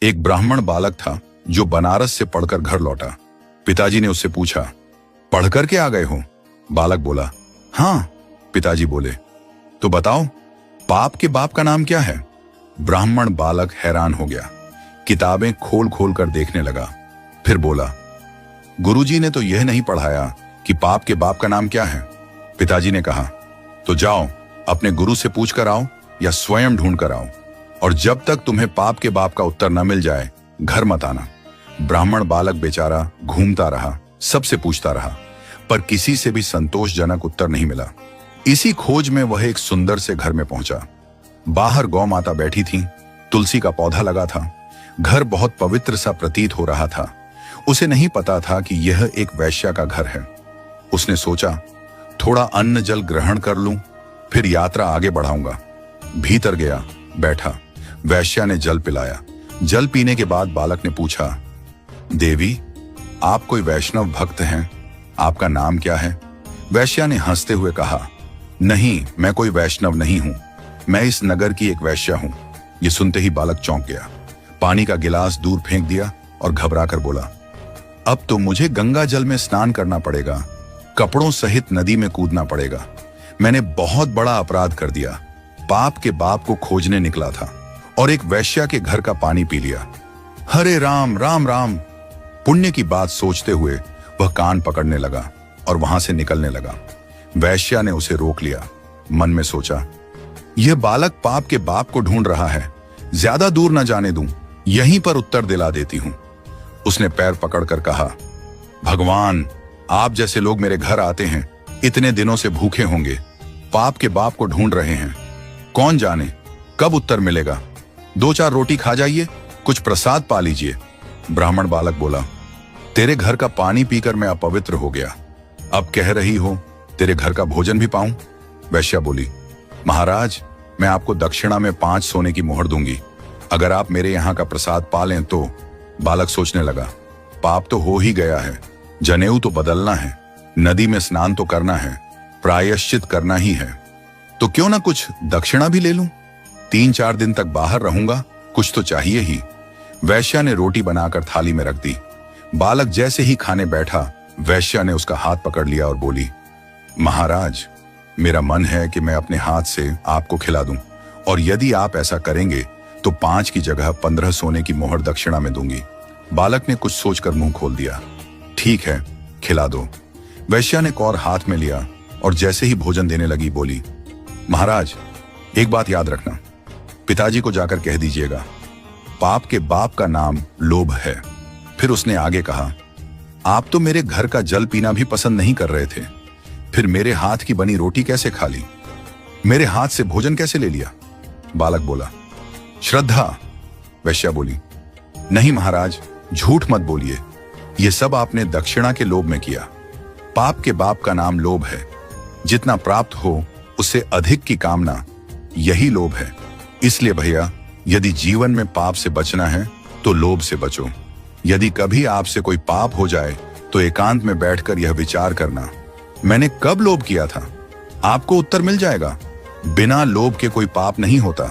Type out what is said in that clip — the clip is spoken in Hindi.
एक ब्राह्मण बालक था जो बनारस से पढ़कर घर लौटा। पिताजी ने उससे पूछा, पढ़कर के आ गए हो? बालक बोला, हाँ। पिताजी बोले, तो बताओ पाप के बाप का नाम क्या है? ब्राह्मण बालक हैरान हो गया, किताबें खोल खोल कर देखने लगा। फिर बोला, गुरुजी ने तो यह नहीं पढ़ाया कि पाप के बाप का नाम क्या है। पिताजी ने कहा, तो जाओ अपने गुरु से पूछ कर आओ या स्वयं ढूंढ कर आओ, और जब तक तुम्हें पाप के बाप का उत्तर न मिल जाए घर मत आना। ब्राह्मण बालक बेचारा घूमता रहा, सबसे पूछता रहा, पर किसी से भी संतोषजनक उत्तर नहीं मिला। इसी खोज में वह एक सुंदर से घर में पहुंचा। बाहर गौ माता बैठी थी, तुलसी का पौधा लगा था। घर बहुत पवित्र सा प्रतीत हो रहा था। उसे नहीं पता था कि यह एक वैश्या का घर है। उसने सोचा, थोड़ा अन्न जल ग्रहण कर लूं, फिर यात्रा आगे बढ़ाऊंगा। भीतर गया, बैठा। वैश्या ने जल पिलाया। जल पीने के बाद बालक ने पूछा, देवी, आप कोई वैष्णव भक्त हैं? आपका नाम क्या है? वैश्या ने हंसते हुए कहा, नहीं, मैं कोई वैष्णव नहीं हूं, मैं इस नगर की एक वैश्या हूं। यह सुनते ही बालक चौंक गया, पानी का गिलास दूर फेंक दिया और घबरा कर बोला, अब तो मुझे गंगा जल में स्नान करना पड़ेगा, कपड़ों सहित नदी में कूदना पड़ेगा। मैंने बहुत बड़ा अपराध कर दिया। पाप के बाप को खोजने निकला था और एक वैश्या के घर का पानी पी लिया। हरे राम राम राम। पुण्य की बात सोचते हुए वह कान पकड़ने लगा और वहां से निकलने लगा। वैश्या ने उसे रोक लिया। मन में सोचा, यह बालक पाप के बाप को ढूंढ रहा है, ज्यादा दूर न जाने दूं, यहीं पर उत्तर दिला देती हूं। उसने पैर पकड़कर कहा, भगवान, आप जैसे लोग मेरे घर आते हैं, इतने दिनों से भूखे होंगे, पाप के बाप को ढूंढ रहे हैं, कौन जाने कब उत्तर मिलेगा। 2-4 रोटी खा जाइए, कुछ प्रसाद पा लीजिए। ब्राह्मण बालक बोला, तेरे घर का पानी पीकर मैं अपवित्र हो गया, अब कह रही हो तेरे घर का भोजन भी पाऊं? वैश्या बोली, महाराज, मैं आपको दक्षिणा में 5 सोने की मोहर दूंगी, अगर आप मेरे यहाँ का प्रसाद पा लें तो। बालक सोचने लगा, पाप तो हो ही गया है, जनेऊ तो बदलना है, नदी में स्नान तो करना है, प्रायश्चित करना ही है, तो क्यों ना कुछ दक्षिणा भी ले लूं। 3-4 दिन तक बाहर रहूंगा, कुछ तो चाहिए ही। वैश्या ने रोटी बनाकर थाली में रख दी। बालक जैसे ही खाने बैठा, वैश्या ने उसका हाथ पकड़ लिया और बोली, महाराज, मेरा मन है कि मैं अपने हाथ से आपको खिला दूं, और यदि आप ऐसा करेंगे तो 5 की जगह 15 सोने की मोहर दक्षिणा में दूंगी। बालक ने कुछ सोचकर मुंह खोल दिया, ठीक है, खिला दो। वैश्या ने कौर हाथ में लिया और जैसे ही भोजन देने लगी बोली, महाराज, एक बात याद रखना, पिताजी को जाकर कह दीजिएगा, पाप के बाप का नाम लोभ है। फिर उसने आगे कहा, आप तो मेरे घर का जल पीना भी पसंद नहीं कर रहे थे, फिर मेरे हाथ की बनी रोटी कैसे खा ली? मेरे हाथ से भोजन कैसे ले लिया? बालक बोला, श्रद्धा। वैश्या बोली, नहीं महाराज, झूठ मत बोलिए, यह सब आपने दक्षिणा के लोभ में किया। पाप के बाप का नाम लोभ है, जितना प्राप्त हो उससे अधिक की कामना, यही लोभ है। इसलिए भैया, यदि जीवन में पाप से बचना है तो लोभ से बचो। यदि कभी आपसे कोई पाप हो जाए तो एकांत में बैठकर यह विचार करना, मैंने कब लोभ किया था? आपको उत्तर मिल जाएगा। बिना लोभ के कोई पाप नहीं होता।